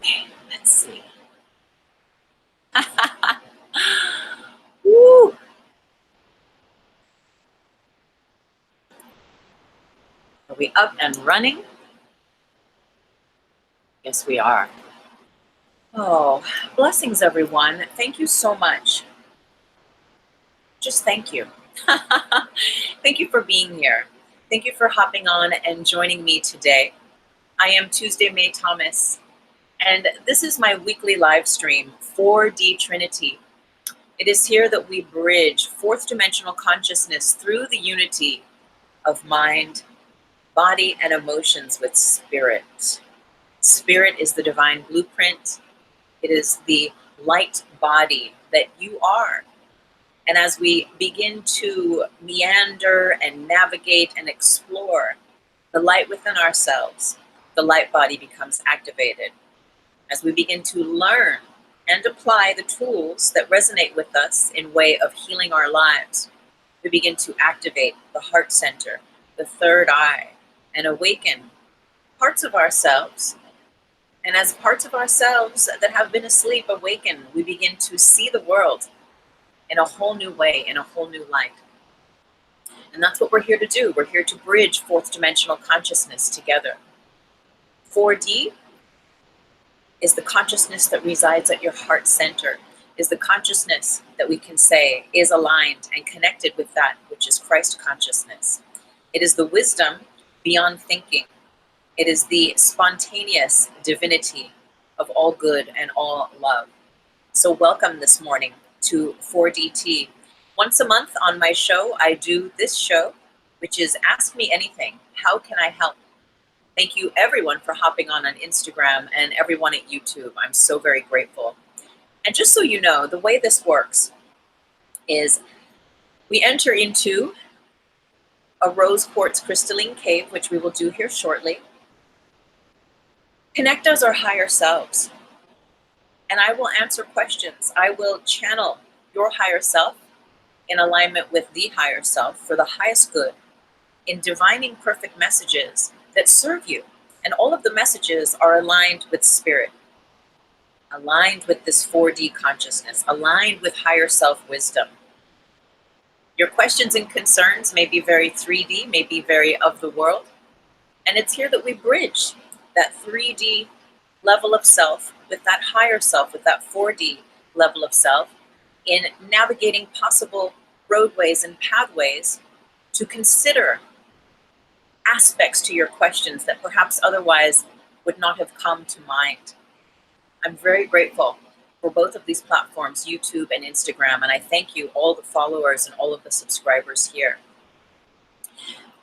Okay, let's see. Woo! Are we up and running? Yes, we are. Oh, blessings, everyone. Thank you so much. Just thank you. Thank you for being here. Thank you for hopping on and joining me today. I am Tuesday May Thomas, and this is my weekly live stream, 4D Trinity. It is here that we bridge fourth dimensional consciousness through the unity of mind, body, and emotions with spirit. Spirit is the divine blueprint. It is the light body that you are. And as we begin to meander and navigate and explore the light within ourselves, the light body becomes activated. As we begin to learn and apply the tools that resonate with us in way of healing our lives, we begin to activate the heart center, the third eye, and awaken parts of ourselves. And as parts of ourselves that have been asleep awaken, we begin to see the world in a whole new way, in a whole new light. And that's what we're here to do. We're here to bridge fourth dimensional consciousness together. 4D is the consciousness that resides at your heart center, is the consciousness that we can say is aligned and connected with that which is Christ consciousness. It is the wisdom beyond thinking. It is the spontaneous divinity of all good and all love. So welcome this morning to 4DT. Once a month on my show, I do this show, which is Ask Me Anything. How can I help? Thank you everyone for hopping on Instagram and everyone at YouTube. I'm so very grateful. And just so you know, the way this works is we enter into a rose quartz crystalline cave, which we will do here shortly. Connect as our higher selves. And I will answer questions. I will channel your higher self in alignment with the higher self for the highest good in divining perfect messages that serve you. And all of the messages are aligned with spirit, aligned with this 4D consciousness, aligned with higher self wisdom. Your questions and concerns may be very 3D, may be very of the world. And it's here that we bridge that 3D level of self with that higher self, with that 4D level of self, in navigating possible roadways and pathways to consider aspects to your questions that perhaps otherwise would not have come to mind. I'm very grateful for both of these platforms, YouTube and Instagram, and I thank you, all the followers and all of the subscribers here.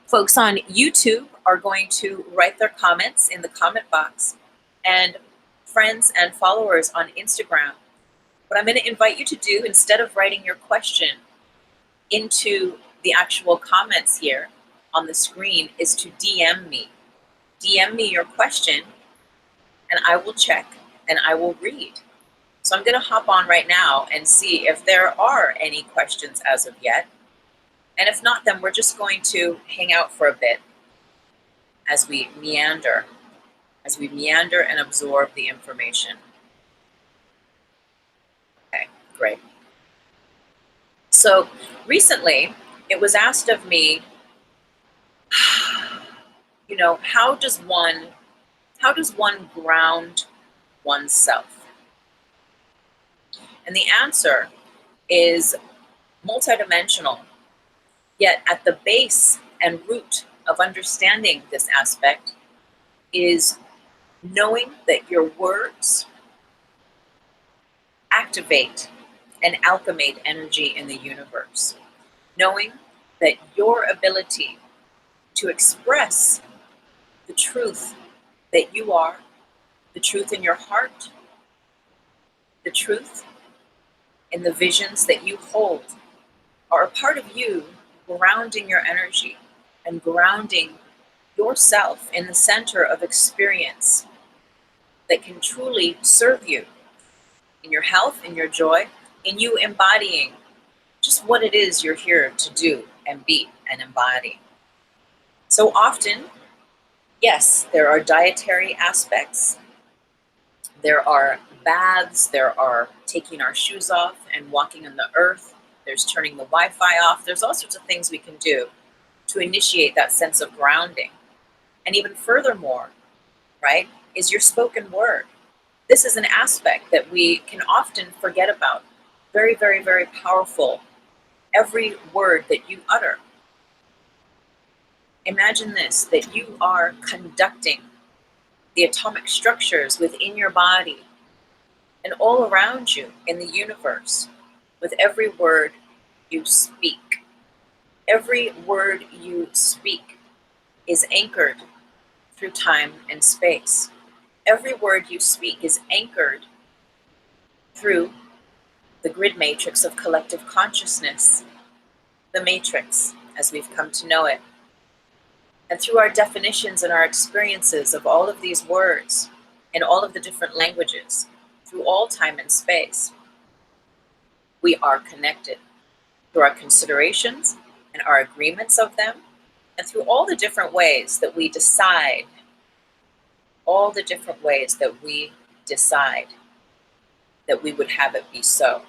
Folks on YouTube are going to write their comments in the comment box, and friends and followers on Instagram, what I'm going to invite you to do, instead of writing your question into the actual comments here on the screen, is to DM me. DM me your question, and I will check and I will read. So I'm going to hop on right now and see if there are any questions as of yet. And if not, then we're just going to hang out for a bit as we meander and absorb the information. Okay, great. So recently, it was asked of me, you know, how does one ground oneself? And the answer is multidimensional. Yet at the base and root of understanding this aspect is knowing that your words activate and alchemate energy in the universe. Knowing that your ability to express the truth that you are, the truth in your heart, the truth in the visions that you hold, are a part of you grounding your energy and grounding yourself in the center of experience that can truly serve you in your health, in your joy, in you embodying just what it is you're here to do and be and embody. So often, yes, there are dietary aspects, There are baths, there are taking our shoes off and walking on the earth, there's turning the Wi-Fi off. There's all sorts of things we can do to initiate that sense of grounding. And even furthermore, right, is your spoken word. This is an aspect that we can often forget about. Very, very, very powerful. Every word that you utter. Imagine this, that you are conducting the atomic structures within your body and all around you in the universe with every word you speak. Every word you speak is anchored through time and space. Every word you speak is anchored through the grid matrix of collective consciousness, the matrix as we've come to know it. And through our definitions and our experiences of all of these words in all of the different languages, through all time and space, we are connected through our considerations and our agreements of them, and through all the different ways that we decide, all the different ways that we decide that we would have it be so.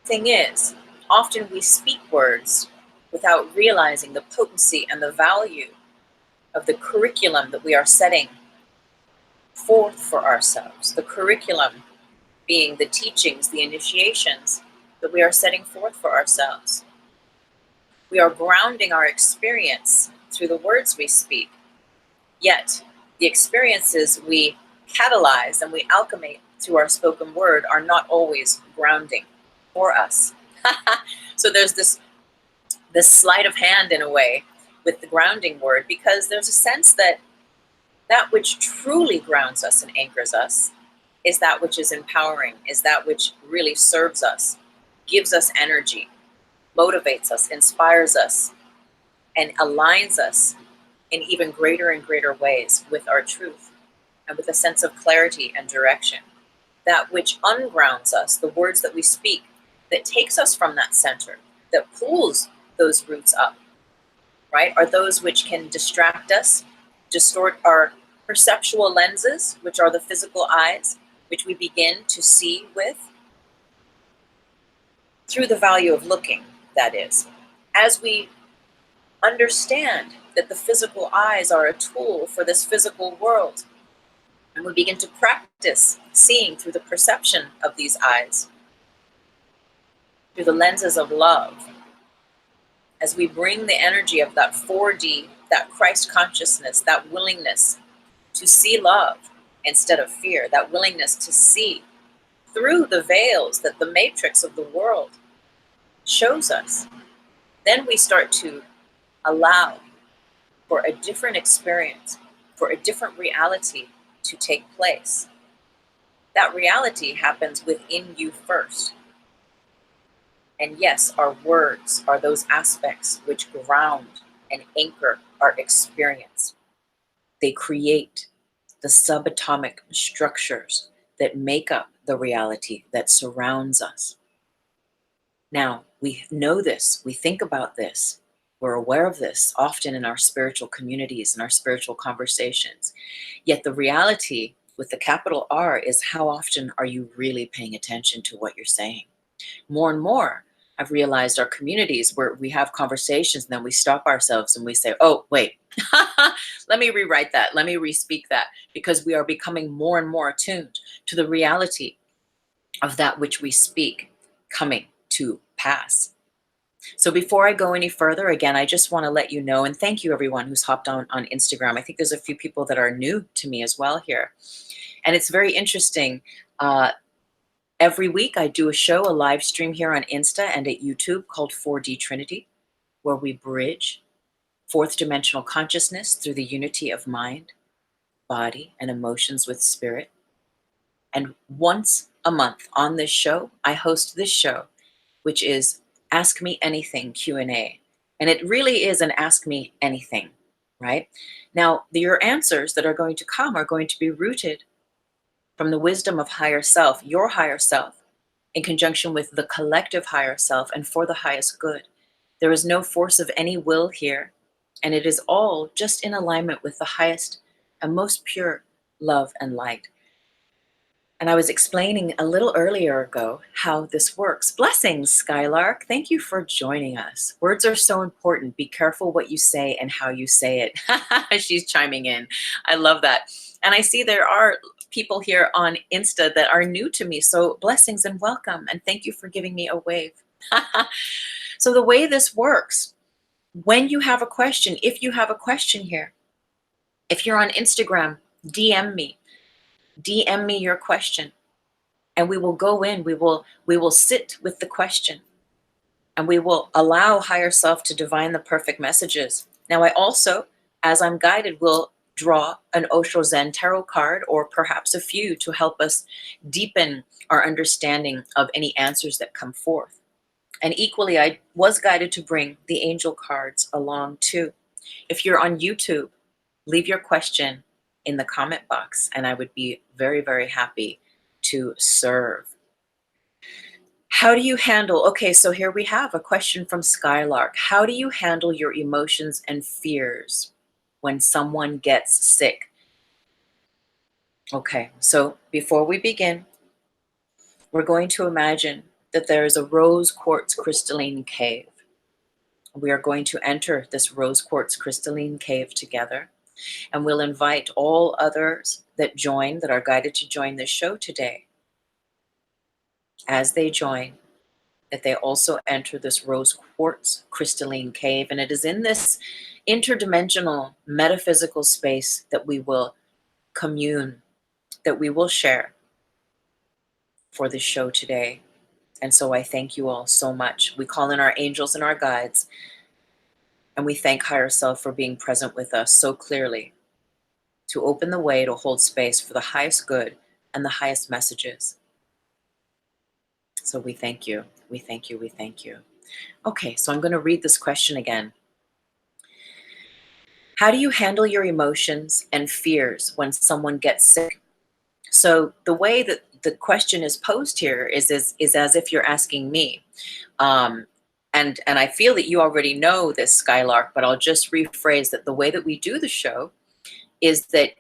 Thing is, often we speak words without realizing the potency and the value of the curriculum that we are setting forth for ourselves. The curriculum being the teachings, the initiations that we are setting forth for ourselves. We are grounding our experience through the words we speak, yet the experiences we catalyze and we alchemate through our spoken word are not always grounding for us. So there's this sleight of hand in a way with the grounding word, because there's a sense that that which truly grounds us and anchors us is that which is empowering, is that which really serves us, gives us energy, motivates us, inspires us, and aligns us in even greater and greater ways with our truth and with a sense of clarity and direction. That which ungrounds us, the words that we speak, that takes us from that center, that pulls those roots up, right, are those which can distract us, distort our perceptual lenses, which are the physical eyes, which we begin to see with through the value of looking, that is. As we understand that the physical eyes are a tool for this physical world, and we begin to practice seeing through the perception of these eyes, through the lenses of love, as we bring the energy of that 4D, that Christ consciousness, that willingness to see love instead of fear, that willingness to see through the veils that the matrix of the world shows us, then we start to allow for a different experience, for a different reality to take place. That reality happens within you first. And yes, our words are those aspects which ground and anchor our experience. They create the subatomic structures that make up the reality that surrounds us. Now, we know this, we think about this, we're aware of this often in our spiritual communities and our spiritual conversations. Yet the reality with the capital R is, how often are you really paying attention to what you're saying? More and more, I've realized our communities where we have conversations and then we stop ourselves and we say, oh, wait, let me rewrite that. Let me re-speak that, because we are becoming more and more attuned to the reality of that which we speak coming to pass. So before I go any further, again, I just want to let you know, and thank you everyone who's hopped on Instagram. I think there's a few people that are new to me as well here. And it's very interesting. Every week I do a show, a live stream here on Insta and at YouTube called 4D Trinity, where we bridge fourth dimensional consciousness through the unity of mind, body, and emotions with spirit. And once a month on this show, I host this show, which is Ask Me Anything Q&A. And it really is an Ask Me Anything, right? Now, your answers that are going to come are going to be rooted from the wisdom of higher self, your higher self, in conjunction with the collective higher self and for the highest good. There is no force of any will here, and it is all just in alignment with the highest and most pure love and light. And I was explaining a little earlier ago how this works. Blessings, Skylark. Thank you for joining us. Words are so important. Be careful what you say and how you say it. She's chiming in. I love that. And I see there are people here on Insta that are new to me. So blessings and welcome. And thank you for giving me a wave. So the way this works, when you have a question, if you have a question here, if you're on Instagram, DM me. DM me your question. And we will go in, we will sit with the question, and we will allow higher self to divine the perfect messages. Now, I also, as I'm guided, will draw an Osho Zen tarot card, or perhaps a few, to help us deepen our understanding of any answers that come forth. And equally, I was guided to bring the angel cards along too. If you're on YouTube, leave your question in the comment box, and I would be very, very happy to serve. How do you handle, okay, so here we have a question from Skylark. How do you handle your emotions and fears when someone gets sick? Okay, so before we begin, we're going to imagine that there is a rose quartz crystalline cave. We are going to enter this rose quartz crystalline cave together, and we'll invite all others that join, that are guided to join this show today. As they join, that they also enter this rose quartz crystalline cave. And it is in this interdimensional metaphysical space that we will commune, that we will share for this show today. And so I thank you all so much. We call in our angels and our guides, and we thank higher self for being present with us so clearly to open the way to hold space for the highest good and the highest messages. So we thank you. We thank you. We thank you. Okay, so I'm going to read this question again. How do you handle your emotions and fears when someone gets sick? So the way that the question is posed here is as if you're asking me. And I feel that you already know this, Skylark, but I'll just rephrase that the way that we do the show is that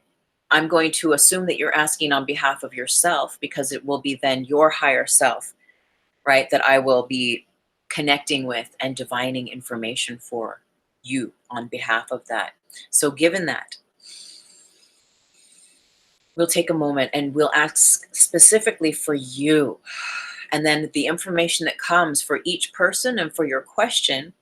I'm going to assume that you're asking on behalf of yourself, because it will be then your higher self, right, that I will be connecting with and divining information for you on behalf of that. So given that, we'll take a moment and we'll ask specifically for you. And then the information that comes for each person and for your question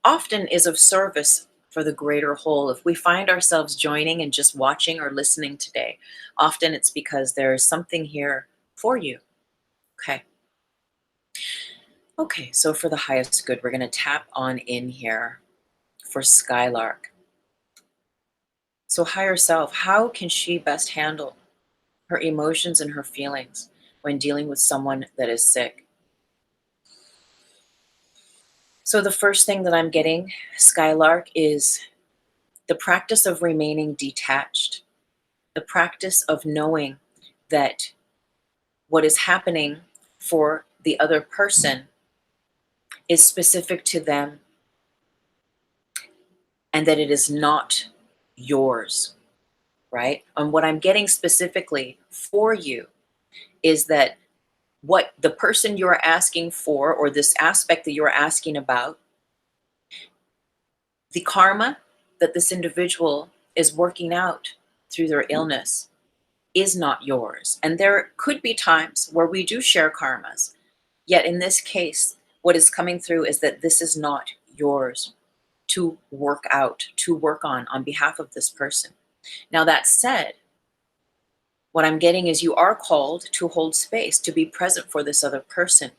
often is of service for the greater whole. If we find ourselves joining and just watching or listening today, often it's because there is something here for you. Okay. Okay, so for the highest good, we're going to tap on in here for Skylark. So higher self, how can she best handle her emotions and her feelings when dealing with someone that is sick? So the first thing that I'm getting, Skylark, is the practice of remaining detached, the practice of knowing that what is happening for the other person is specific to them and that it is not yours, right? And what I'm getting specifically for you is that what the person you're asking for, or this aspect that you're asking about, the karma that this individual is working out through their illness is not yours. And there could be times where we do share karmas. Yet in this case, what is coming through is that this is not yours to work out, to work on behalf of this person. Now that said, what I'm getting is you are called to hold space, to be present for this other person.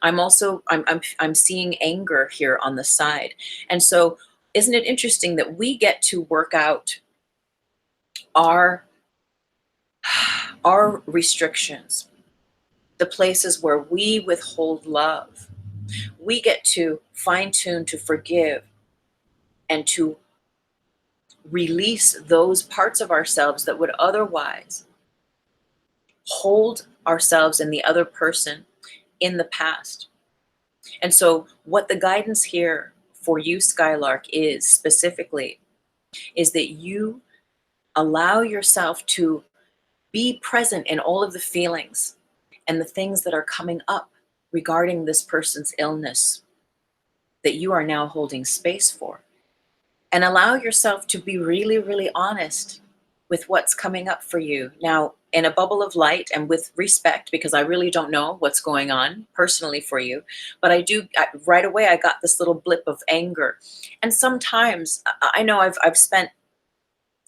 I'm seeing anger here on the side. And so isn't it interesting that we get to work out our restrictions, the places where we withhold love. We get to fine tune, to forgive, and to release those parts of ourselves that would otherwise hold ourselves and the other person in the past. And so what the guidance here for you, Skylark, is specifically is that you allow yourself to Be present in all of the feelings and the things that are coming up regarding this person's illness that you are now holding space for. And allow yourself to be really, really honest with what's coming up for you. Now, in a bubble of light and with respect, because I really don't know what's going on personally for you, but right away, I got this little blip of anger. And sometimes I know I've spent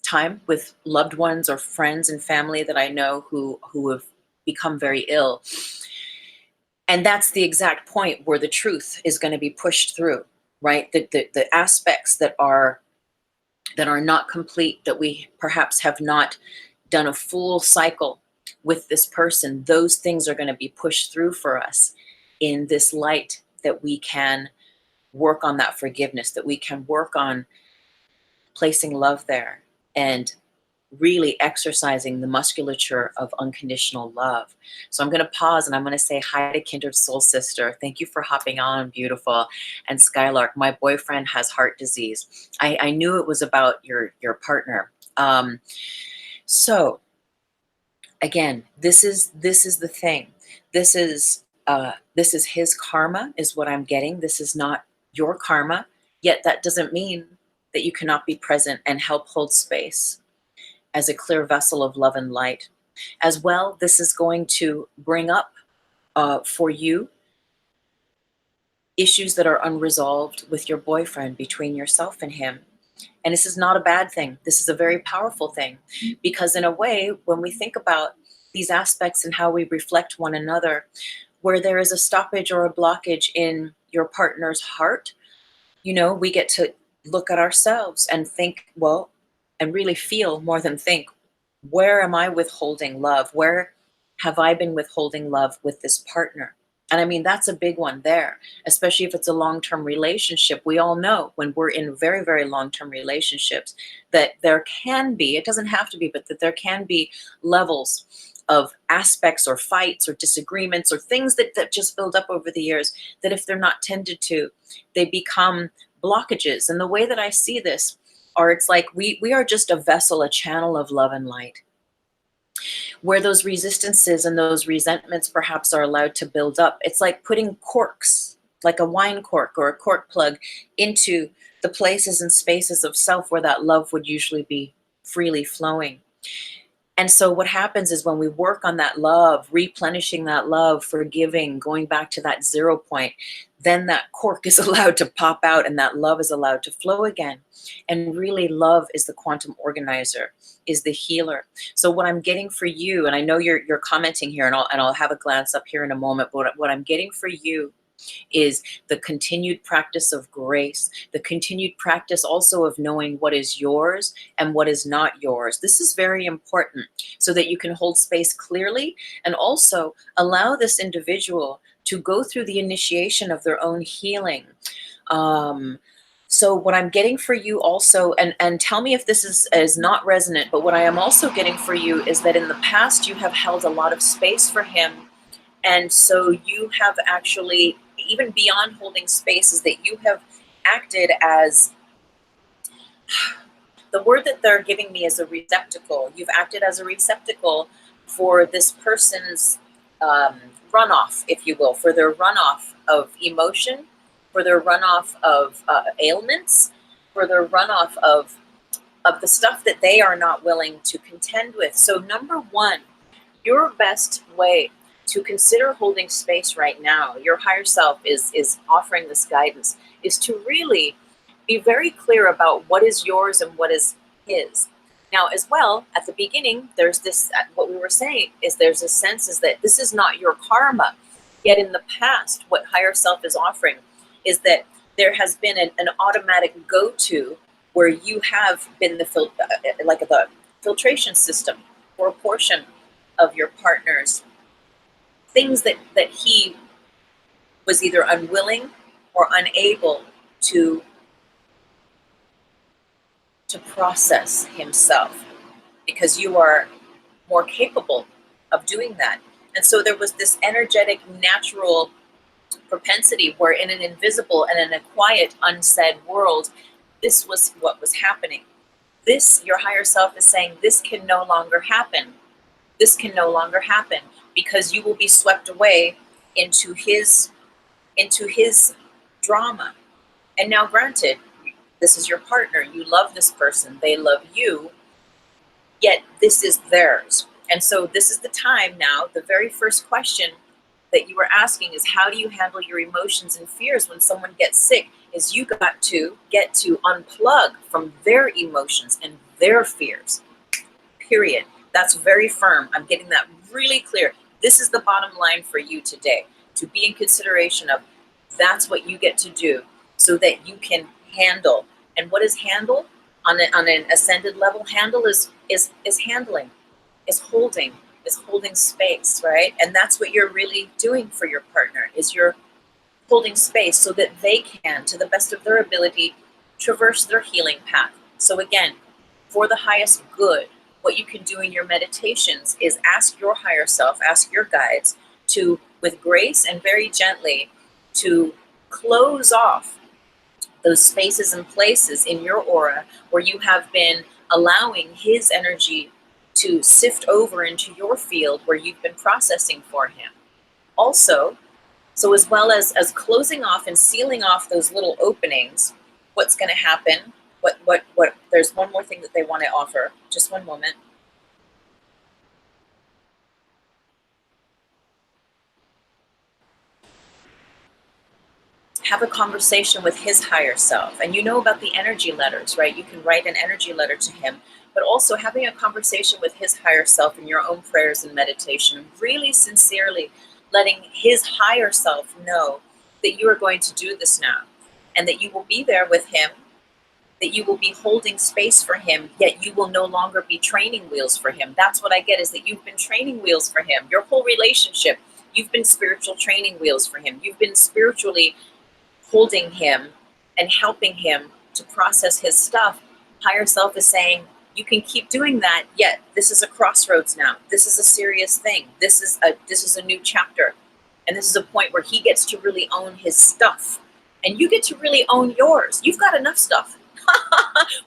time with loved ones or friends and family that I know who have become very ill. And that's the exact point where the truth is going to be pushed through, right? The aspects that are not complete, that we perhaps have not done a full cycle with this person, those things are going to be pushed through for us in this light, that we can work on that forgiveness, that we can work on placing love there and really exercising the musculature of unconditional love. So I'm going to pause and I'm going to say hi to Kindred Soul Sister. Thank you for hopping on, beautiful. And Skylark, my boyfriend has heart disease. I knew it was about your partner. So again, this is the thing. This is his karma, is what I'm getting. This is not your karma. Yet that doesn't mean that you cannot be present and help hold space as a clear vessel of love and light. As well, this is going to bring up for you issues that are unresolved with your boyfriend, between yourself and him. And this is not a bad thing. This is a very powerful thing, because in a way, when we think about these aspects and how we reflect one another, where there is a stoppage or a blockage in your partner's heart, we get to look at ourselves and think, well, and really feel more than think, where am I withholding love? Where have I been withholding love with this partner? And I mean, that's a big one there, especially if it's a long-term relationship. We all know when we're in very, very long-term relationships that there can be, it doesn't have to be, but that there can be levels of aspects or fights or disagreements or things that just build up over the years, that if they're not tended to, they become blockages. And the way that I see this, or it's like we are just a vessel, a channel of love and light, where those resistances and those resentments perhaps are allowed to build up. It's like putting corks, like a wine cork or a cork plug, into the places and spaces of self where that love would usually be freely flowing. And so what happens is when we work on that love, replenishing that love, forgiving, going back to that 0 point, then that cork is allowed to pop out and that love is allowed to flow again. And really, love is the quantum organizer, is the healer. So what I'm getting for you, and I know you're commenting here, and I'll have a glance up here in a moment, but what I'm getting for you is the continued practice of grace, the continued practice also of knowing what is yours and what is not yours. This is very important, so that you can hold space clearly and also allow this individual to go through the initiation of their own healing. So what I'm getting for you also, and tell me if this is not resonant, but what I am also getting for you is that in the past you have held a lot of space for him. And so you have actually, even beyond holding space, is that you have acted as, the word that they're giving me is a receptacle. You've acted as a receptacle for this person's runoff, if you will, for their runoff of emotion, for their runoff of ailments, for their runoff of the stuff that they are not willing to contend with. So number one, your best way to consider holding space right now, your higher self is offering this guidance, is to really be very clear about what is yours and what is his. Now, as well, at the beginning, there's this, what we were saying, is there's a sense is that this is not your karma. Yet in the past, what higher self is offering is that there has been an automatic go-to where you have been the filtration system for a portion of your partner's things that he was either unwilling or unable to process himself, because you are more capable of doing that. And so there was this energetic, natural propensity where in an invisible and in a quiet, unsaid world, this was what was happening. This, your higher self is saying, this can no longer happen. This can no longer happen because you will be swept away into his drama. And now granted, this is your partner, you love this person, they love you, yet this is theirs. And so this is the time now, the very first question that you were asking is, how do you handle your emotions and fears when someone gets sick? Is you got to get to unplug from their emotions and their fears, period. That's very firm. I'm getting that really clear. This is the bottom line for you today, to be in consideration of that's what you get to do so that you can handle. And what is handle on an ascended level? Handle is handling, is holding space, right? And that's what you're really doing for your partner, is you're holding space so that they can, to the best of their ability, traverse their healing path. So again, for the highest good, what you can do in your meditations is ask your higher self, ask your guides to, with grace and very gently, to close off those spaces and places in your aura where you have been allowing his energy to sift over into your field where you've been processing for him. Also, so as well as closing off and sealing off those little openings, what's going to happen? What? There's one more thing that they want to offer. Just one moment. Have a conversation with his higher self. And you know about the energy letters, right? You can write an energy letter to him, but also having a conversation with his higher self in your own prayers and meditation, really sincerely letting his higher self know that you are going to do this now and that you will be there with him, that you will be holding space for him, yet you will no longer be training wheels for him. That's what I get, is that you've been training wheels for him. Your whole relationship, you've been spiritual training wheels for him. You've been spiritually holding him and helping him to process his stuff. Higher self is saying, you can keep doing that, yet this is a crossroads now. This is a serious thing. This is a new chapter. And this is a point where he gets to really own his stuff. And you get to really own yours. You've got enough stuff.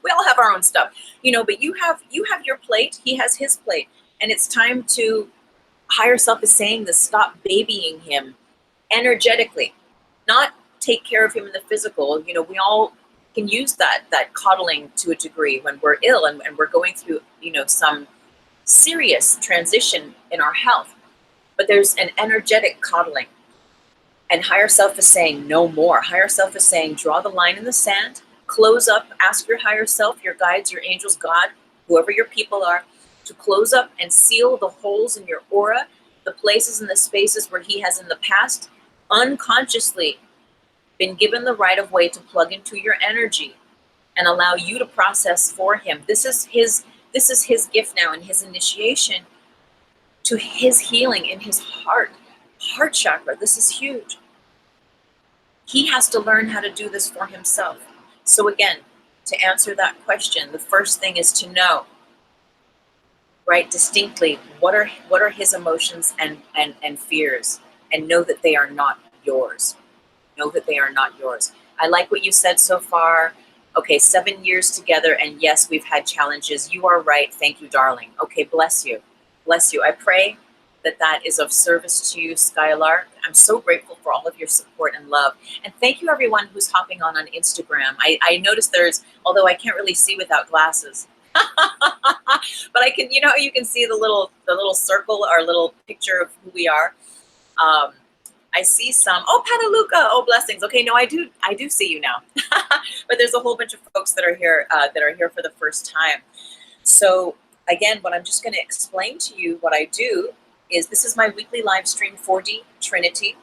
We all have our own stuff, but you have your plate, he has his plate. And it's time to, higher self is saying this, stop babying him energetically, not take care of him in the physical. We all can use that coddling to a degree when we're ill and we're going through, some serious transition in our health. But there's an energetic coddling. And higher self is saying no more. Higher self is saying, draw the line in the sand, close up, ask your higher self, your guides, your angels, God, whoever your people are, to close up and seal the holes in your aura, the places and the spaces where he has in the past unconsciously been given the right of way to plug into your energy and allow you to process for him. This is his gift now and his initiation to his healing in his heart chakra. This is huge. He has to learn how to do this for himself. So again, to answer that question, the first thing is to know, right, distinctly, what are his emotions and fears, and know that they are not yours. Know that they are not yours. I like what you said so far. Okay, 7 years together, and yes, we've had challenges. You are right. Thank you, darling. Okay, bless you. Bless you. I pray that is of service to you, Skylark. I'm so grateful for all of your support and love. And thank you, everyone who's hopping on Instagram. I noticed there's, although I can't really see without glasses, but I can, you can see the little circle, our little picture of who we are. I see some. Oh, Pataluca. Oh, blessings. Okay, no, I do see you now. But there's a whole bunch of folks that are here for the first time. So again, what I'm just going to explain to you, what I do is, this is my weekly live stream, 4D Trinity.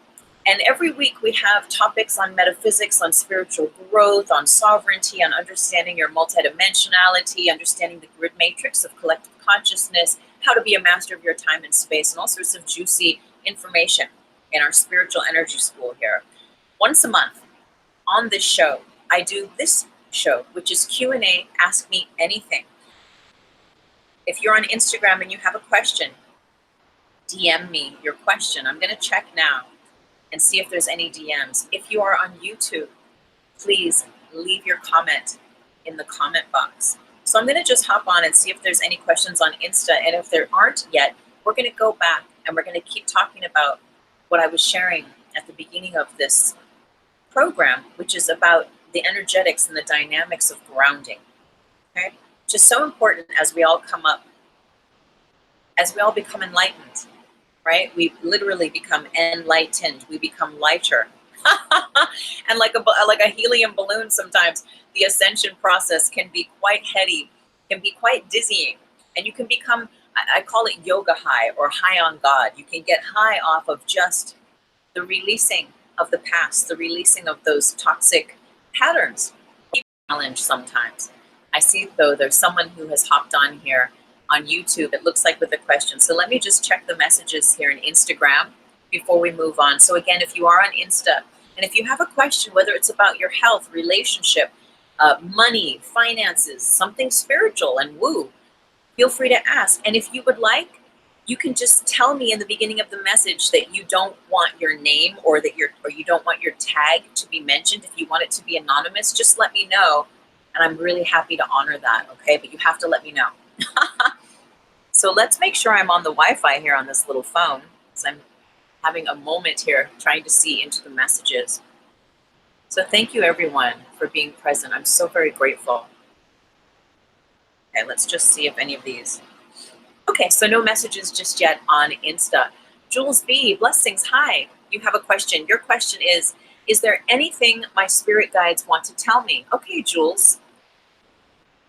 And every week we have topics on metaphysics, on spiritual growth, on sovereignty, on understanding your multidimensionality, understanding the grid matrix of collective consciousness, how to be a master of your time and space, and all sorts of juicy information in our spiritual energy school here. Once a month on this show, I do this show, which is Q&A, Ask Me Anything. If you're on Instagram and you have a question, DM me your question. I'm going to check now and see if there's any DMs. If you are on YouTube, please leave your comment in the comment box. So I'm going to just hop on and see if there's any questions on Insta. And if there aren't yet, we're going to go back and we're going to keep talking about what I was sharing at the beginning of this program, which is about the energetics and the dynamics of grounding. Okay? Which is so important as we all come up, as we all become enlightened, right? We literally become enlightened. We become lighter. And like a helium balloon, sometimes the ascension process can be quite heady, can be quite dizzying, and you can become, I call it yoga high or high on God. You can get high off of just the releasing of the past, the releasing of those toxic patterns. Challenge sometimes. I see though there's someone who has hopped on here on YouTube, it looks like, with a question. So let me just check the messages here in Instagram before we move on. So again, if you are on Insta, and if you have a question, whether it's about your health, relationship, money, finances, something spiritual and woo, feel free to ask. And if you would like, you can just tell me in the beginning of the message that you don't want your name or that you don't want your tag to be mentioned. If you want it to be anonymous, just let me know. And I'm really happy to honor that, okay? But you have to let me know. So let's make sure I'm on the Wi-Fi here on this little phone, because I'm having a moment here trying to see into the messages. So thank you everyone for being present. I'm so very grateful. Okay, let's just see if any of these. Okay, so no messages just yet on Insta. Jules B, blessings, hi. You have a question. Your question is there anything my spirit guides want to tell me? Okay, Jules.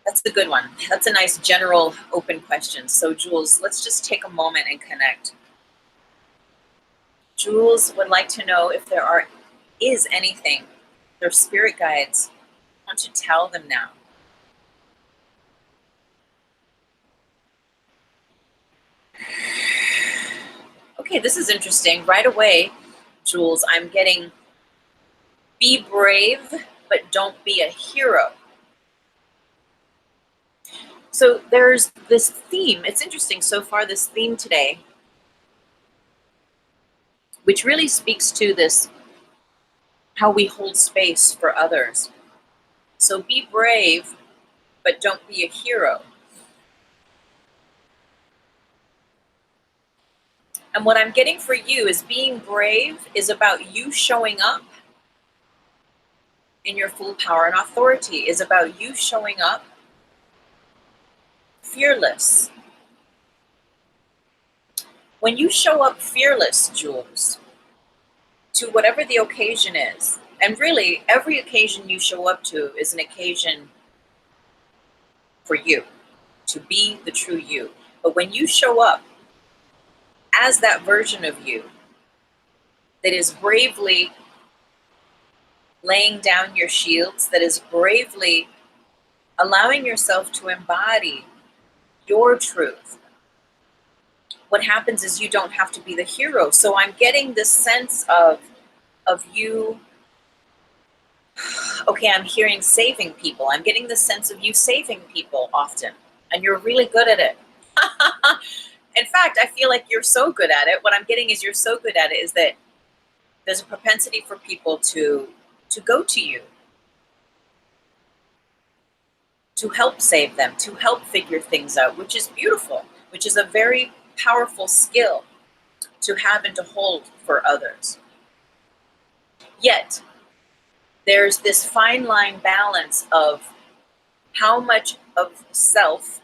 That's a good one. That's a nice general open question. So Jules, let's just take a moment and connect. Jules would like to know if there is anything their spirit guides want to tell them now. Okay, this is interesting. Right away, Jules, I'm getting be brave, but don't be a hero. So there's this theme. It's interesting so far, this theme today, which really speaks to this, how we hold space for others. So be brave, but don't be a hero. And what I'm getting for you is being brave is about you showing up in your full power and authority, is about you showing up fearless. When you show up fearless, Jules, to whatever the occasion is, and really every occasion you show up to is an occasion for you, to be the true you. But when you show up as that version of you that is bravely laying down your shields, that is bravely allowing yourself to embody your truth, what happens is you don't have to be the hero. So I'm getting this sense of you, okay, I'm hearing saving people. I'm getting the sense of you saving people often, and you're really good at it. In fact, I feel like you're so good at it. What I'm getting is you're so good at it is that there's a propensity for people to go to you, to help save them, to help figure things out, which is beautiful, which is a very powerful skill to have and to hold for others. Yet, there's this fine line balance of how much of self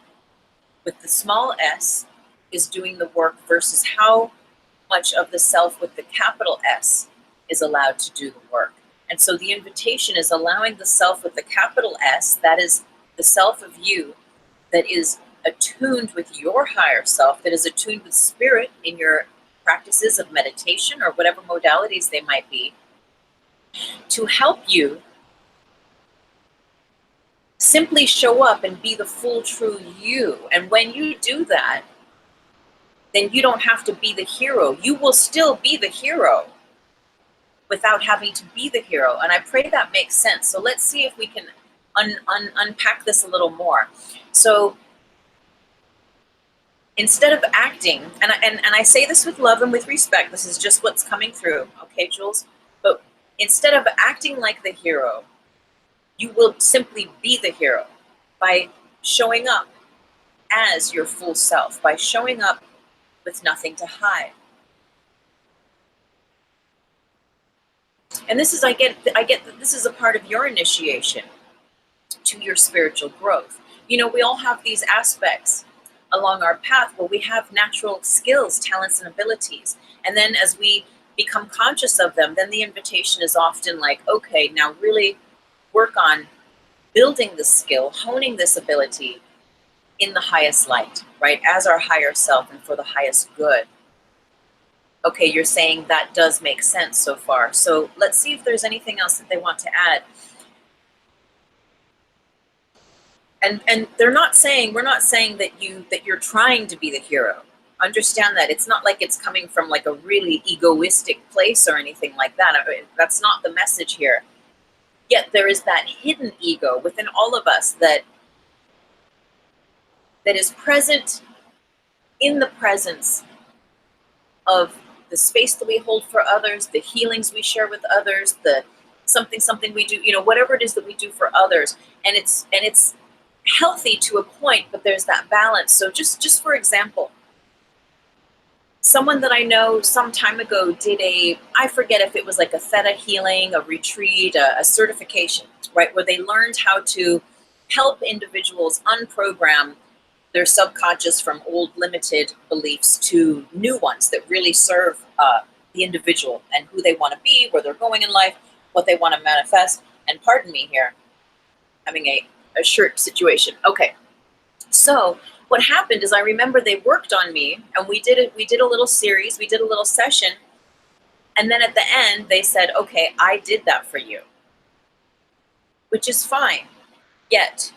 with the small s is doing the work versus how much of the self with the capital S is allowed to do the work. And so the invitation is allowing the self with the capital S, that is the self of you, that is attuned with your higher self, that is attuned with spirit in your practices of meditation or whatever modalities they might be, to help you simply show up and be the full true you. And when you do that, then you don't have to be the hero. You will still be the hero without having to be the hero. And I pray that makes sense. So let's see if we can unpack this a little more. So instead of acting, and I say this with love and with respect, this is just what's coming through, okay, Jules? But instead of acting like the hero, you will simply be the hero by showing up as your full self, by showing up with nothing to hide. And this is, I get that this is a part of your initiation to your spiritual growth. You know, we all have these aspects along our path where we have natural skills, talents, and abilities. And then as we become conscious of them, then the invitation is often like, okay, now really work on building this skill, honing this ability in the highest light, right? As our higher self and for the highest good. Okay, you're saying that does make sense so far. So let's see if there's anything else that they want to add. And they're not saying, we're not saying that you're trying to be the hero. Understand that it's not like it's coming from like a really egoistic place or anything like that. I mean, that's not the message here. Yet there is that hidden ego within all of us that is present in the presence of the space that we hold for others, the healings we share with others, the something we do, you know, whatever it is that we do for others. And it's healthy to a point, but there's that balance. So just for example, someone that I know some time ago did I forget if it was like a theta healing, a retreat, a certification, right? Where they learned how to help individuals unprogram their subconscious from old limited beliefs to new ones that really serve the individual and who they want to be, where they're going in life, what they want to manifest. And pardon me here, having a shirt situation. Okay, so what happened is I remember they worked on me and we did a little series, we did a little session. And then at the end they said, okay, I did that for you, which is fine. Yet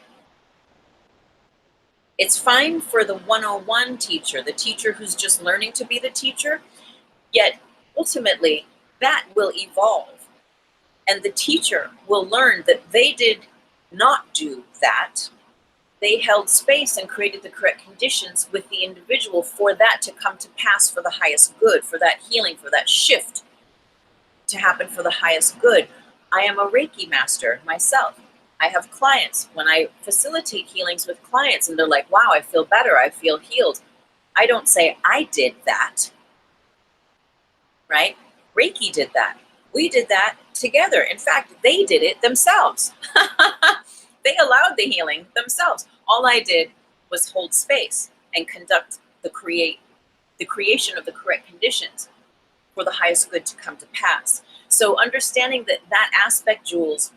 it's fine for the 101 teacher, the teacher who's just learning to be the teacher, yet ultimately that will evolve. And the teacher will learn that they did not do that. They held space and created the correct conditions with the individual for that to come to pass for the highest good, for that healing, for that shift to happen for the highest good. I am a Reiki master myself. I have clients. When I facilitate healings with clients and they're like, wow, I feel better, I feel healed, I don't say I did that, right? Reiki did that. We did that together. In fact, they did it themselves. They allowed the healing themselves. All I did was hold space and conduct the creation of the correct conditions for the highest good to come to pass. So understanding that aspect, Jules,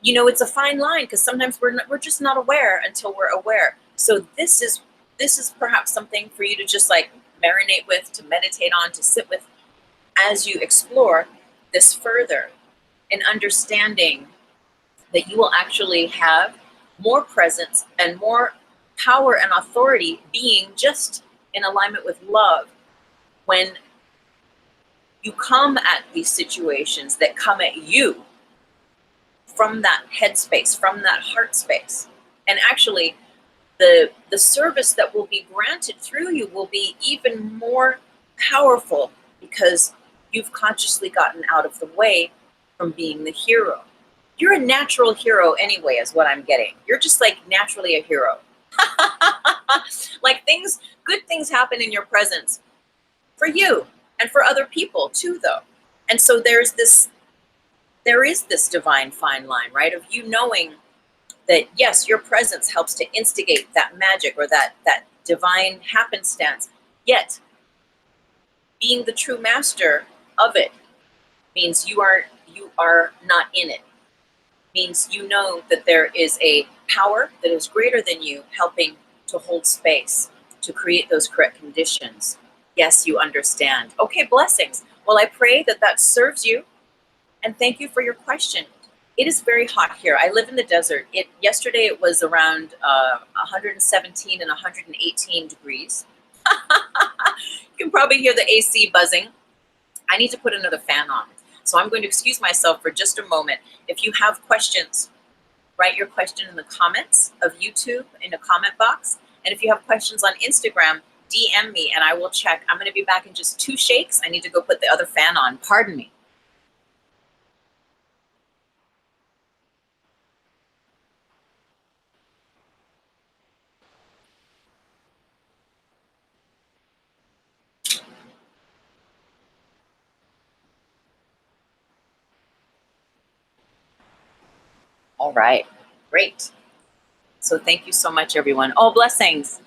you know, it's a fine line because sometimes we're just not aware until we're aware. So this is perhaps something for you to just like marinate with, to meditate on, to sit with as you explore this further, in understanding that you will actually have more presence and more power and authority being just in alignment with love when you come at these situations that come at you from that headspace, from that heart space. And actually the service that will be granted through you will be even more powerful because you've consciously gotten out of the way from being the hero. You're a natural hero anyway, is what I'm getting. You're just like naturally a hero. Like good things happen in your presence for you and for other people too, though. And so there is this divine fine line, right? Of you knowing that yes, your presence helps to instigate that magic or that divine happenstance. Yet being the true master of it means you are not in it. Means you know that there is a power that is greater than you helping to hold space, to create those correct conditions. Yes, you understand. Okay, blessings. Well, I pray that serves you, and thank you for your question. It is very hot here. I live in the desert. Yesterday it was around 117 and 118 degrees. You can probably hear the AC buzzing. I need to put another fan on. So I'm going to excuse myself for just a moment. If you have questions, write your question in the comments of YouTube in the comment box. And if you have questions on Instagram, DM me and I will check. I'm going to be back in just 2 shakes. I need to go put the other fan on. Pardon me. All right, great. So thank you so much, everyone. Oh, blessings.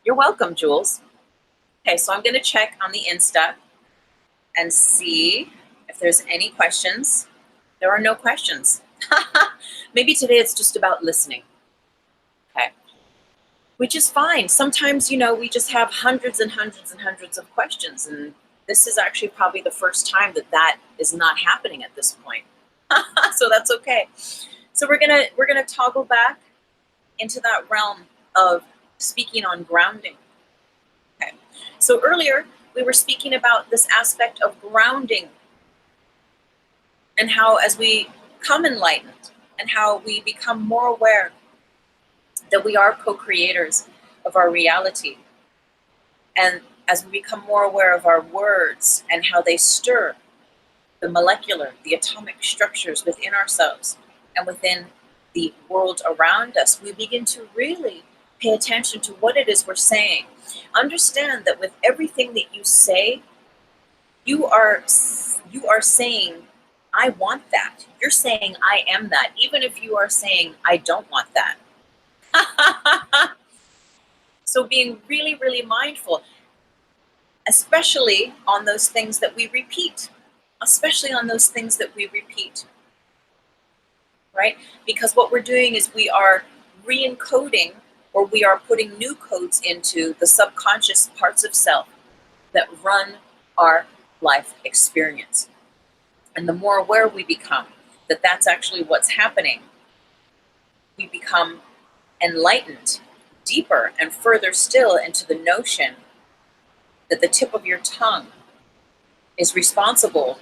You're welcome, Jules. Okay, so I'm going to check on the Insta and see if there's any questions. There are no questions. Maybe today it's just about listening. Okay, which is fine. Sometimes, we just have hundreds and hundreds and hundreds of questions, and this is actually probably the first time that is not happening at this point. So that's okay. So we're gonna toggle back into that realm of speaking on grounding. Okay. So earlier we were speaking about this aspect of grounding and how as we come enlightened and how we become more aware that we are co-creators of our reality. And as we become more aware of our words and how they stir the molecular, the atomic structures within ourselves and within the world around us, we begin to really pay attention to what it is we're saying. Understand that with everything that you say, you are saying, I want that. You're saying, I am that, even if you are saying, I don't want that. So being really, really mindful, especially on those things that we repeat, right? Because what we're doing is we are re-encoding, or we are putting new codes into the subconscious parts of self that run our life experience. And the more aware we become that that's actually what's happening, we become enlightened deeper and further still into the notion that the tip of your tongue is responsible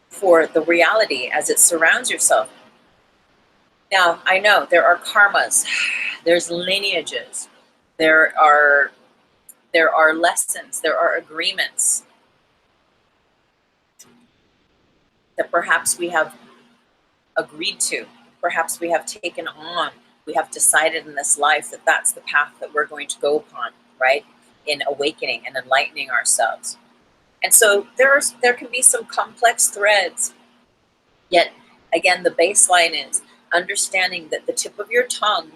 for the reality as it surrounds yourself. Now, I know there are karmas, there's lineages, there are lessons, there are agreements that perhaps we have agreed to, perhaps we have taken on, we have decided in this life that that's the path that we're going to go upon, right? In awakening and enlightening ourselves. And so there can be some complex threads, yet again, the baseline is understanding that the tip of your tongue,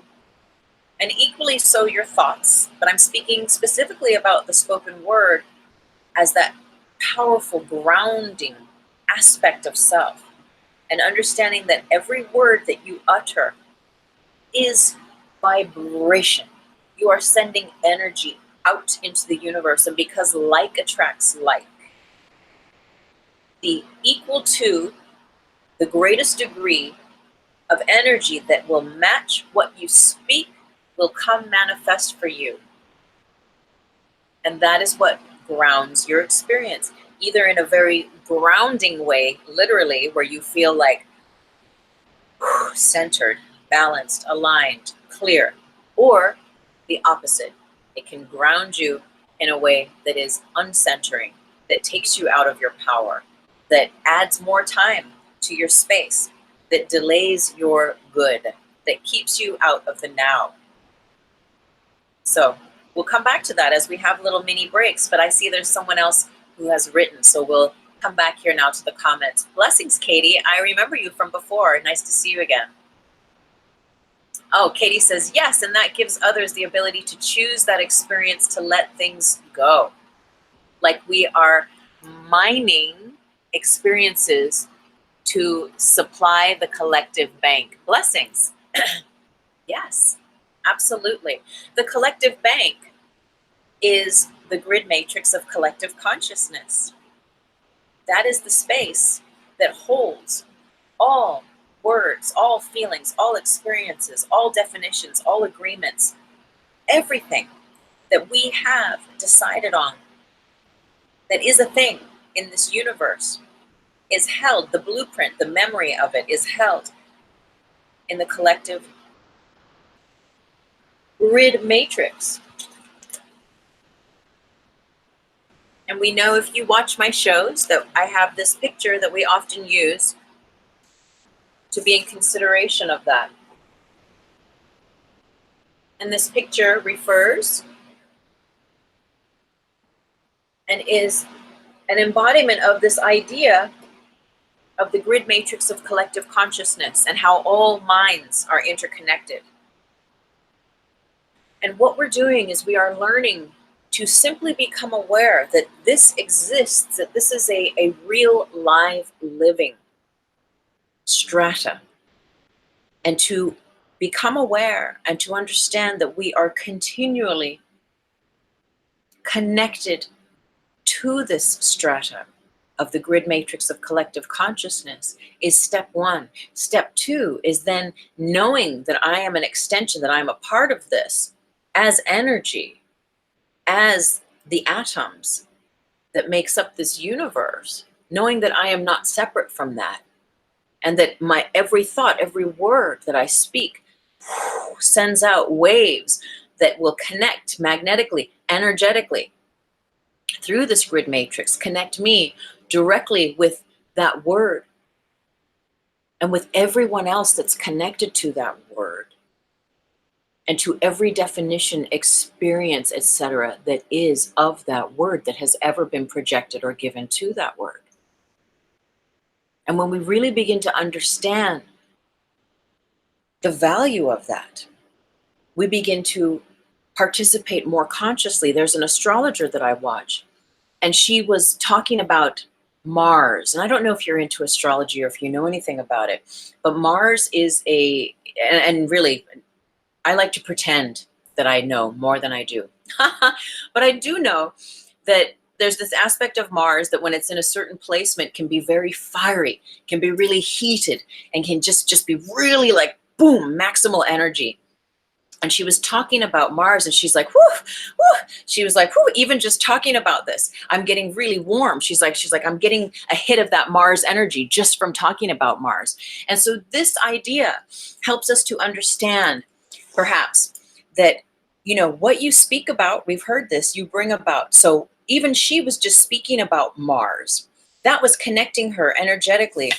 and equally so your thoughts, but I'm speaking specifically about the spoken word as that powerful grounding aspect of self, and understanding that every word that you utter is vibration. You are sending energy out into the universe, and because like attracts like, the equal to the greatest degree of energy that will match what you speak will come manifest for you. And that is what grounds your experience, either in a very grounding way, literally, where you feel like centered, balanced, aligned, clear, or the opposite. It can ground you in a way that is uncentering, that takes you out of your power, that adds more time to your space, that delays your good, that keeps you out of the now. So we'll come back to that as we have little mini breaks, but I see there's someone else who has written, so we'll come back here now to the comments. Blessings, Katie. I remember you from before. Nice to see you again. Oh, Katie says, yes, and that gives others the ability to choose that experience to let things go. Like we are mining experiences to supply the collective bank. Blessings. Yes, absolutely. The collective bank is the grid matrix of collective consciousness. That is the space that holds all words, all feelings, all experiences, all definitions, all agreements, everything that we have decided on that is a thing in this universe is held, the blueprint, the memory of it is held in the collective grid matrix. And we know, if you watch my shows, that I have this picture that we often use to be in consideration of that. And this picture refers and is an embodiment of this idea of the grid matrix of collective consciousness and how all minds are interconnected. And what we're doing is we are learning to simply become aware that this exists, that this is a real, live, living strata. And to become aware and to understand that we are continually connected to this strata of the grid matrix of collective consciousness is step one. Step two is then knowing that I am an extension, that I'm a part of this as energy, as the atoms that makes up this universe, knowing that I am not separate from that, and that my every thought, every word that I speak sends out waves that will connect magnetically, energetically through this grid matrix, connect me directly with that word and with everyone else that's connected to that word and to every definition, experience, etc. that is of that word that has ever been projected or given to that word. And when we really begin to understand the value of that, we begin to participate more consciously. There's an astrologer that I watch, and she was talking about Mars. And I don't know if you're into astrology or if you know anything about it, but Mars is and really, I like to pretend that I know more than I do. But I do know that there's this aspect of Mars that when it's in a certain placement can be very fiery, can be really heated, and can just be really like, boom, maximal energy. And she was talking about Mars, and she's like, whoo, whoo. She was like, whoo, even just talking about this, I'm getting really warm. She's like, I'm getting a hit of that Mars energy just from talking about Mars. And so this idea helps us to understand, perhaps, that, you know, what you speak about, we've heard this, you bring about. So even she was just speaking about Mars. That was connecting her energetically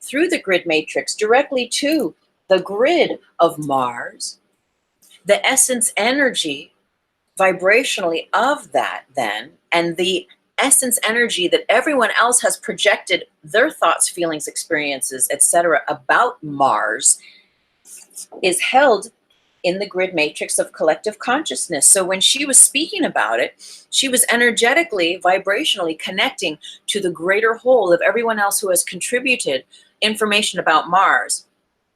through the grid matrix directly to the grid of Mars, the essence energy vibrationally of that then, and the essence energy that everyone else has projected their thoughts, feelings, experiences, etc. about Mars is held in the grid matrix of collective consciousness. So when she was speaking about it, she was energetically, vibrationally connecting to the greater whole of everyone else who has contributed information about Mars.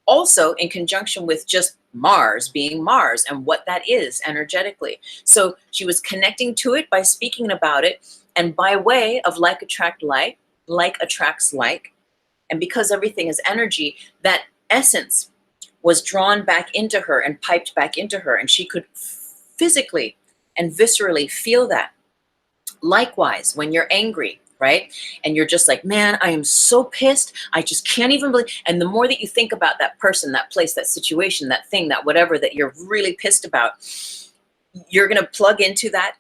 Also in conjunction with just Mars being Mars and what that is energetically. So she was connecting to it by speaking about it, and by way of like attract like attracts like. And because everything is energy, that essence was drawn back into her and piped back into her, and she could physically and viscerally feel that. Likewise, when you're angry, right? And you're just like, man, I am so pissed. I just can't even believe. And the more that you think about that person, that place, that situation, that thing, that whatever that you're really pissed about, you're going to plug into that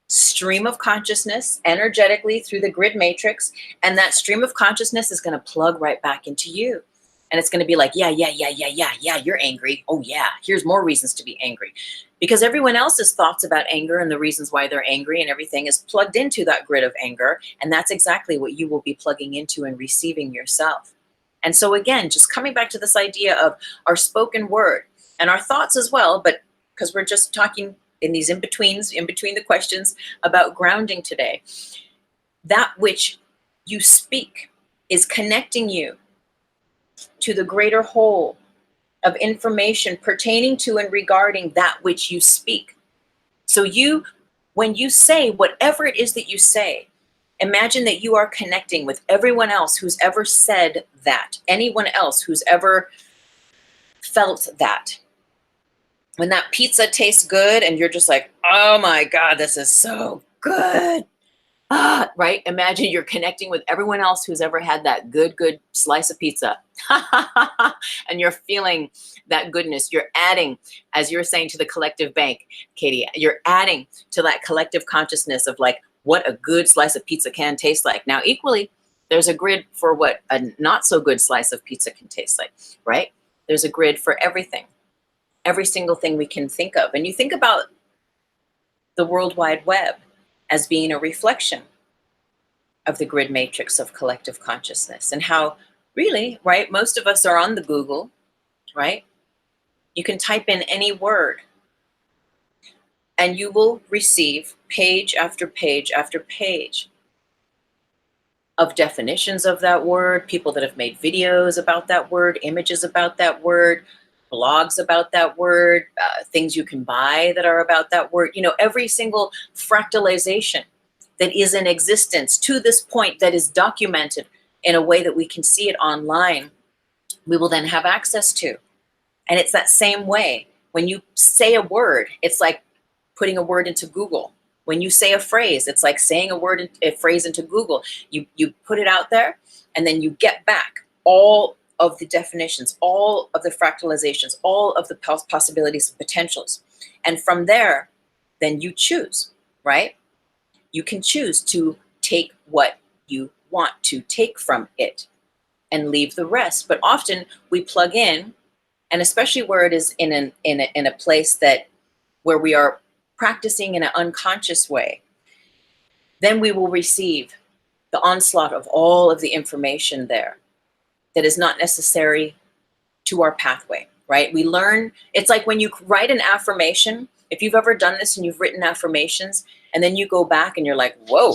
stream of consciousness energetically through the grid matrix. And that stream of consciousness is going to plug right back into you. And it's going to be like, yeah, you're angry. Oh yeah, here's more reasons to be angry. Because everyone else's thoughts about anger and the reasons why they're angry and everything is plugged into that grid of anger. And that's exactly what you will be plugging into and receiving yourself. And so again, just coming back to this idea of our spoken word and our thoughts as well, but because we're just talking in these in-betweens, in between the questions about grounding today, that which you speak is connecting you to the greater whole of information pertaining to and regarding that which you speak. So you, when you say whatever it is that you say, imagine that you are connecting with everyone else who's ever said that, anyone else who's ever felt that. When that pizza tastes good and you're just like, oh my God, this is so good. Right? Imagine you're connecting with everyone else who's ever had that good slice of pizza. And you're feeling that goodness. You're adding, as you're saying, to the collective bank, Katie, you're adding to that collective consciousness of like what a good slice of pizza can taste like. Now, equally, there's a grid for what a not so good slice of pizza can taste like, right? There's a grid for everything, every single thing we can think of. And you think about the World Wide Web as being a reflection of the grid matrix of collective consciousness, and how Really, right? Most of us are on the Google, right? You can type in any word and you will receive page after page after page of definitions of that word, people that have made videos about that word, images about that word, blogs about that word, things you can buy that are about that word. You know, every single fractalization that is in existence to this point that is documented in a way that we can see it online, we will then have access to. And it's that same way. When you say a word, it's like putting a word into Google. When you say a phrase, it's like saying a phrase into Google. You put it out there, and then you get back all of the definitions, all of the fractalizations, all of the possibilities and potentials. And from there, then you choose, right? You can choose to take what you want to take from it and leave the rest. But often we plug in, and especially where it is in a place that where we are practicing in an unconscious way, then we will receive the onslaught of all of the information there that is not necessary to our pathway, right? We learn, it's like when you write an affirmation, if you've ever done this and you've written affirmations, and then you go back and you're like, whoa,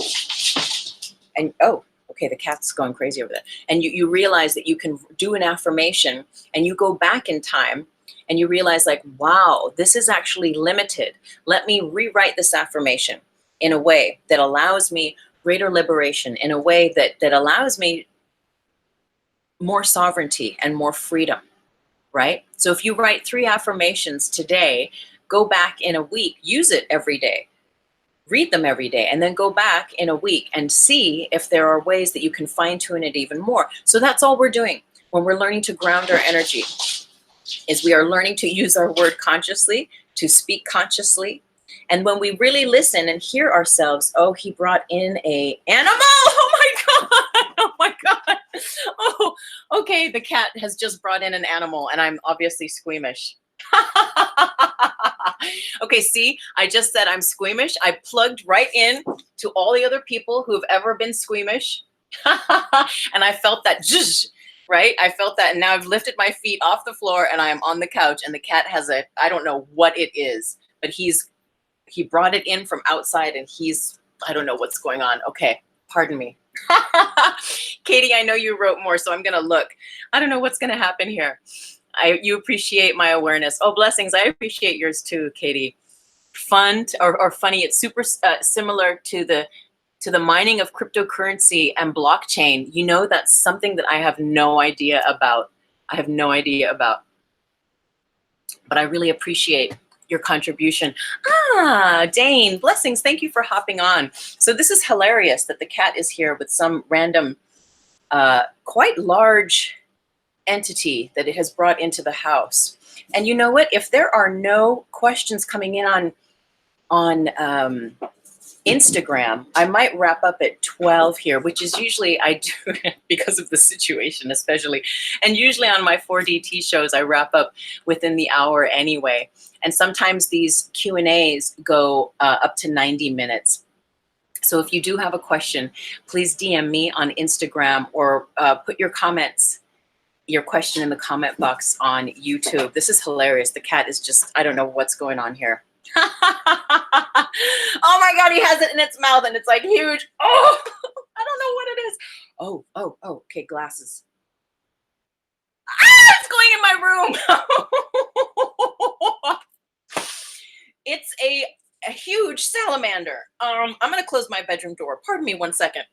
and oh, okay, the cat's going crazy over there. And you realize that you can do an affirmation and you go back in time and you realize like, wow, this is actually limited. Let me rewrite this affirmation in a way that allows me greater liberation, in a way that allows me more sovereignty and more freedom, right? So if you write 3 affirmations today, go back in a week, use it every day. Read them every day, and then go back in a week and see if there are ways that you can fine tune it even more. So that's all we're doing when we're learning to ground our energy, is we are learning to use our word consciously, to speak consciously. And when we really listen and hear ourselves, oh, he brought in a animal. Oh my God. Oh my God. Oh, okay. The cat has just brought in an animal and I'm obviously squeamish. Okay, see, I just said I'm squeamish. I plugged right in to all the other people who have ever been squeamish. And I felt that zhuzh, right? I felt that, and now I've lifted my feet off the floor and I am on the couch, and the cat has I don't know what it is, but he brought it in from outside and I don't know what's going on. Okay, pardon me. Katie, I know you wrote more, so I'm gonna look. I don't know what's gonna happen here. You appreciate my awareness. Oh, blessings. I appreciate yours too, Katie. Fun or funny. It's super similar to the mining of cryptocurrency and blockchain. You know, that's something that I have no idea about. I have no idea about. But I really appreciate your contribution. Ah, Dane, blessings. Thank you for hopping on. So this is hilarious that the cat is here with some random, quite large entity that it has brought into the house. And you know what? If there are no questions coming in on Instagram, I might wrap up at 12 here, which is usually I do because of the situation especially. And usually on my 4DT shows, I wrap up within the hour anyway. And sometimes these Q&As go up to 90 minutes. So if you do have a question, please DM me on Instagram or put your question in the comment box on YouTube. This is hilarious. The cat is just, I don't know what's going on here. Oh my God, he has it in its mouth and it's like huge. Oh, I don't know what it is. Oh, okay, glasses. Ah, it's going in my room. It's a huge salamander. I'm gonna close my bedroom door. Pardon me 1 second.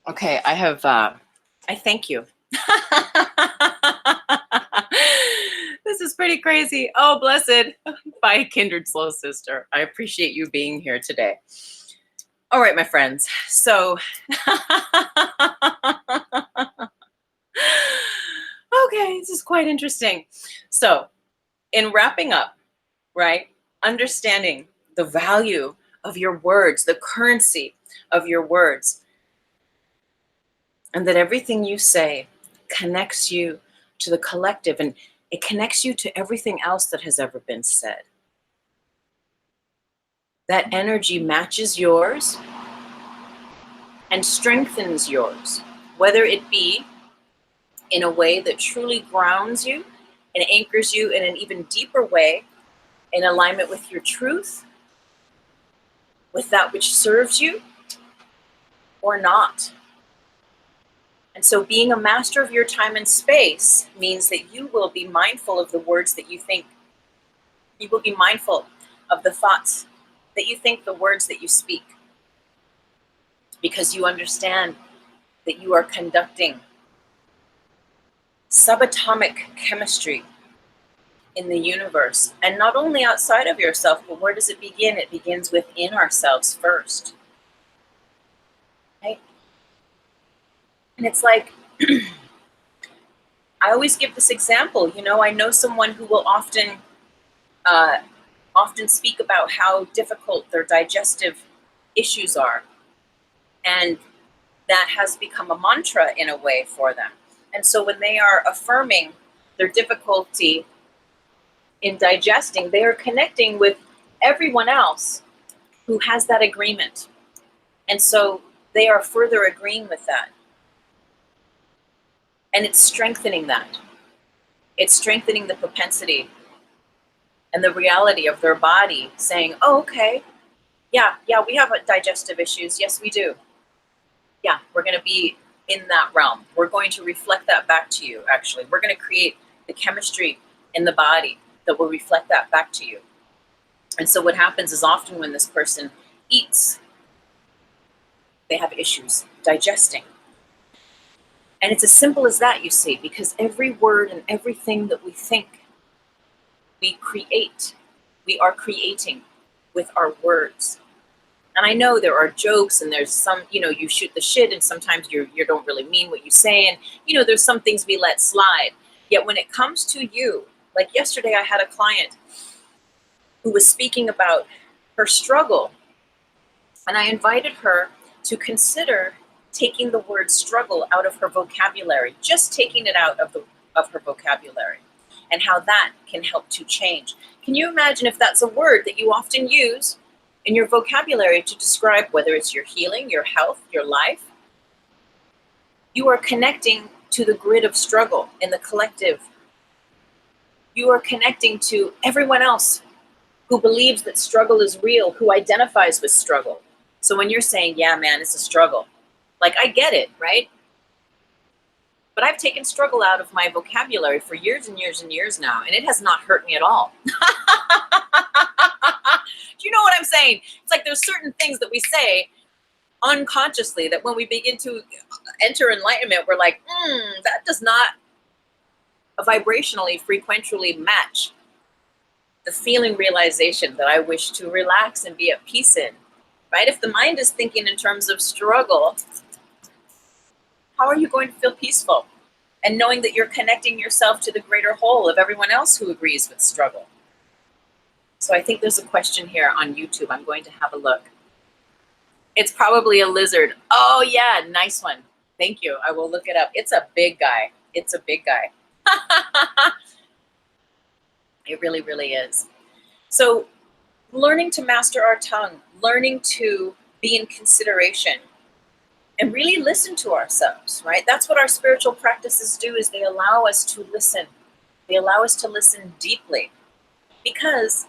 Okay, I thank you. This is pretty crazy. Oh, blessed. Bye, kindred soul sister. I appreciate you being here today. All right, my friends. So, okay, this is quite interesting. So, in wrapping up, right, understanding the value of your words, the currency of your words, and that everything you say connects you to the collective, and it connects you to everything else that has ever been said. That energy matches yours and strengthens yours, whether it be in a way that truly grounds you and anchors you in an even deeper way in alignment with your truth, with that which serves you, or not. And so being a master of your time and space means that you will be mindful of the words that you think. You will be mindful of the thoughts that you think, the words that you speak, because you understand that you are conducting subatomic chemistry in the universe, and not only outside of yourself, but where does it begin? It begins within ourselves first, right? And it's like, I always give this example. I know someone who will often speak about how difficult their digestive issues are, and that has become a mantra in a way for them. And so when they are affirming their difficulty in digesting, they are connecting with everyone else who has that agreement. And so they are further agreeing with that. And it's strengthening that. It's strengthening the propensity and the reality of their body saying, oh, okay, yeah, we have digestive issues. Yes, we do. Yeah, we're going to be in that realm. We're going to reflect that back to you, actually. We're going to create the chemistry in the body that will reflect that back to you. And so what happens is often when this person eats, they have issues digesting. And it's as simple as that, you see, because every word and everything that we think, we create. We are creating with our words. And I know there are jokes and there's some, you shoot the shit and sometimes you don't really mean what you say. And, there's some things we let slide. Yet when it comes to you, like yesterday I had a client who was speaking about her struggle. And I invited her to consider taking the word struggle out of her vocabulary, just taking it out of her vocabulary, and how that can help to change. Can you imagine if that's a word that you often use in your vocabulary to describe whether it's your healing, your health, your life? You are connecting to the grid of struggle in the collective. You are connecting to everyone else who believes that struggle is real, who identifies with struggle. So when you're saying, yeah, man, it's a struggle, like I get it, right? But I've taken struggle out of my vocabulary for years and years and years now, and it has not hurt me at all. Do you know what I'm saying? It's like there's certain things that we say unconsciously that when we begin to enter enlightenment, we're like, that does not vibrationally, frequently match the feeling realization that I wish to relax and be at peace in, right? If the mind is thinking in terms of struggle, how are you going to feel peaceful? And knowing that you're connecting yourself to the greater whole of everyone else who agrees with struggle. So I think there's a question here on YouTube. I'm going to have a look. It's probably a lizard. Oh yeah, nice one. Thank you. I will look it up. It's a big guy. It's a big guy. It really, really is. So learning to master our tongue, learning to be in consideration, and really listen to ourselves, right? That's what our spiritual practices do, is they allow us to listen. They allow us to listen deeply, because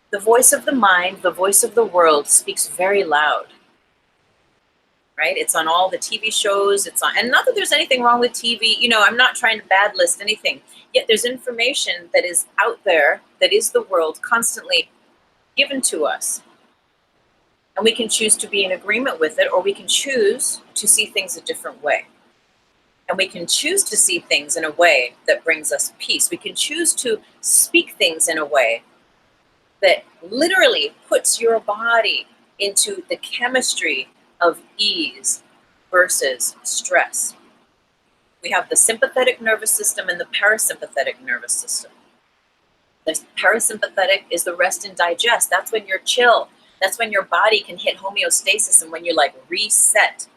the voice of the mind, the voice of the world speaks very loud, right? It's on all the TV shows. It's on, and not that there's anything wrong with TV. I'm not trying to bad list anything. Yet there's information that is out there, that is the world, constantly given to us. And we can choose to be in agreement with it, or we can choose to see things a different way. And we can choose to see things in a way that brings us peace. We can choose to speak things in a way that literally puts your body into the chemistry of ease versus stress. We have the sympathetic nervous system and the parasympathetic nervous system. The parasympathetic is the rest and digest. That's when you're chill. That's when your body can hit homeostasis and when you like reset.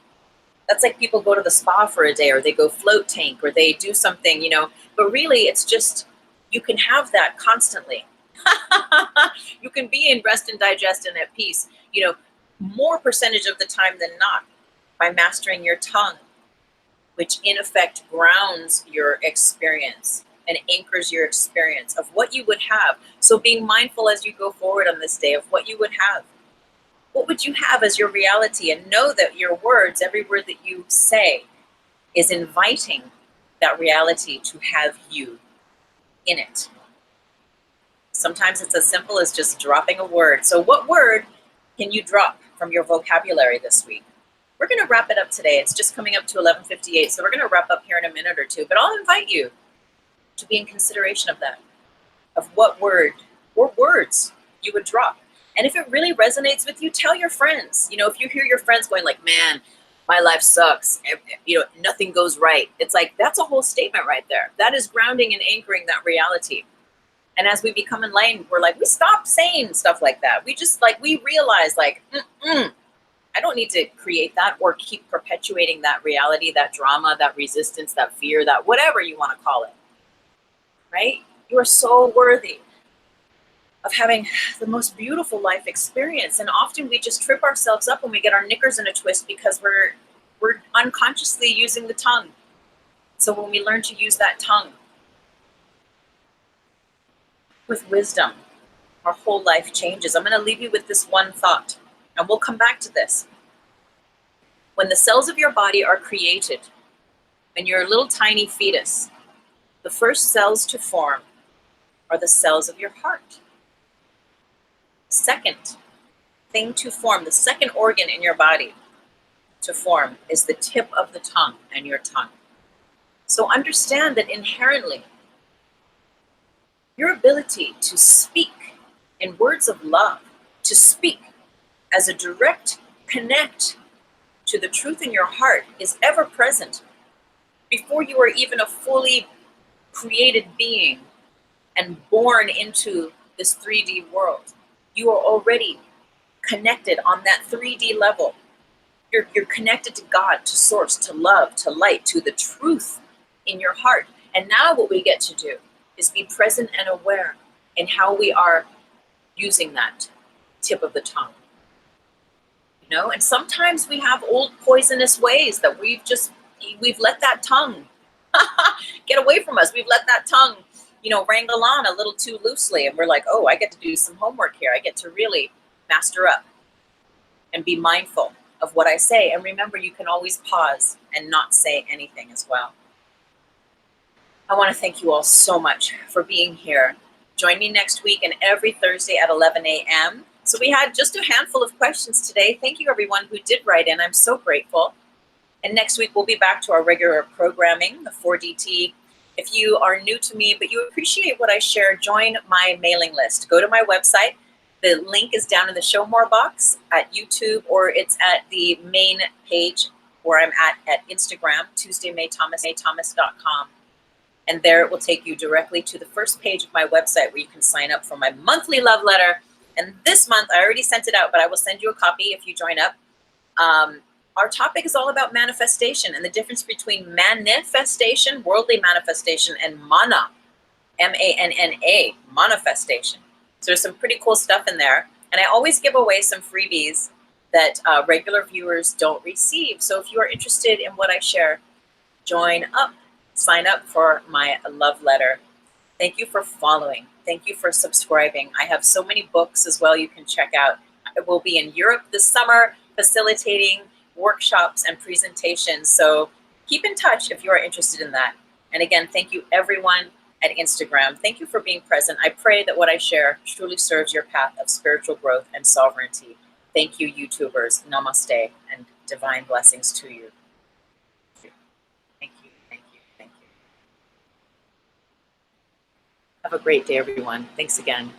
That's like people go to the spa for a day or they go float tank or they do something, you know, but really it's just, you can have that constantly. You can be in rest and digest and at peace, you know, more percentage of the time than not by mastering your tongue, which in effect grounds your experience and anchors your experience of what you would have. So being mindful as you go forward on this day of what you would have. What would you have as your reality? And know that your words, every word that you say, is inviting that reality to have you in it. Sometimes it's as simple as just dropping a word. So what word can you drop from your vocabulary this week? We're going to wrap it up today. It's just coming up to 11:58, so we're going to wrap up here in a minute or two. But I'll invite you to be in consideration of that, of what word or words you would drop. And if it really resonates with you, tell your friends. You know, if you hear your friends going like, man, my life sucks, you know, nothing goes right. It's like, that's a whole statement right there. That is grounding and anchoring that reality. And as we become enlightened, we're like, we stop saying stuff like that. We just like, we realize like, I don't need to create that or keep perpetuating that reality, that drama, that resistance, that fear, that whatever you want to call it, right? You are so worthy of having the most beautiful life experience. And often we just trip ourselves up when we get our knickers in a twist because we're unconsciously using the tongue. So when we learn to use that tongue with wisdom, our whole life changes. I'm going to leave you with this one thought, and we'll come back to this. When the cells of your body are created, when you're a little tiny fetus, the first cells to form are the cells of your heart. Second thing to form, the second organ in your body to form, is the tip of the tongue and your tongue. So understand that inherently, your ability to speak in words of love, to speak as a direct connect to the truth in your heart, is ever present before you are even a fully created being and born into this 3D world. You are already connected on that 3D level. You're connected to God, to source, to love, to light, to the truth in your heart. And now what we get to do is be present and aware in how we are using that tip of the tongue. You know, and sometimes we have old poisonous ways that we've let that tongue get away from us. We've let that tongue, you know, wrangle on a little too loosely. And we're like, oh, I get to do some homework here. I get to really master up and be mindful of what I say. And remember, you can always pause and not say anything as well. I want to thank you all so much for being here. Join me next week and every Thursday at 11 a.m. So we had just a handful of questions today. Thank you, everyone who did write in. I'm so grateful. And next week, we'll be back to our regular programming, the 4DT. If you are new to me, but you appreciate what I share, join my mailing list. Go to my website. The link is down in the show more box at YouTube, or it's at the main page where I'm at Instagram, TuesdayMayThomas.com. And there it will take you directly to the first page of my website where you can sign up for my monthly love letter. And this month, I already sent it out, but I will send you a copy if you join up. Our topic is all about manifestation and the difference between manifestation, worldly manifestation, and mana, M-A-N-N-A, manifestation. So there's some pretty cool stuff in there. And I always give away some freebies that regular viewers don't receive. So if you are interested in what I share, join up, sign up for my love letter. Thank you for following. Thank you for subscribing. I have so many books as well you can check out. I will be in Europe this summer facilitating workshops and presentations. So keep in touch if you are interested in that. And again, thank you everyone at Instagram. Thank you for being present. I pray that what I share truly serves your path of spiritual growth and sovereignty. Thank you, YouTubers. Namaste and divine blessings to you. Thank you, thank you, thank you. Have a great day, everyone. Thanks again.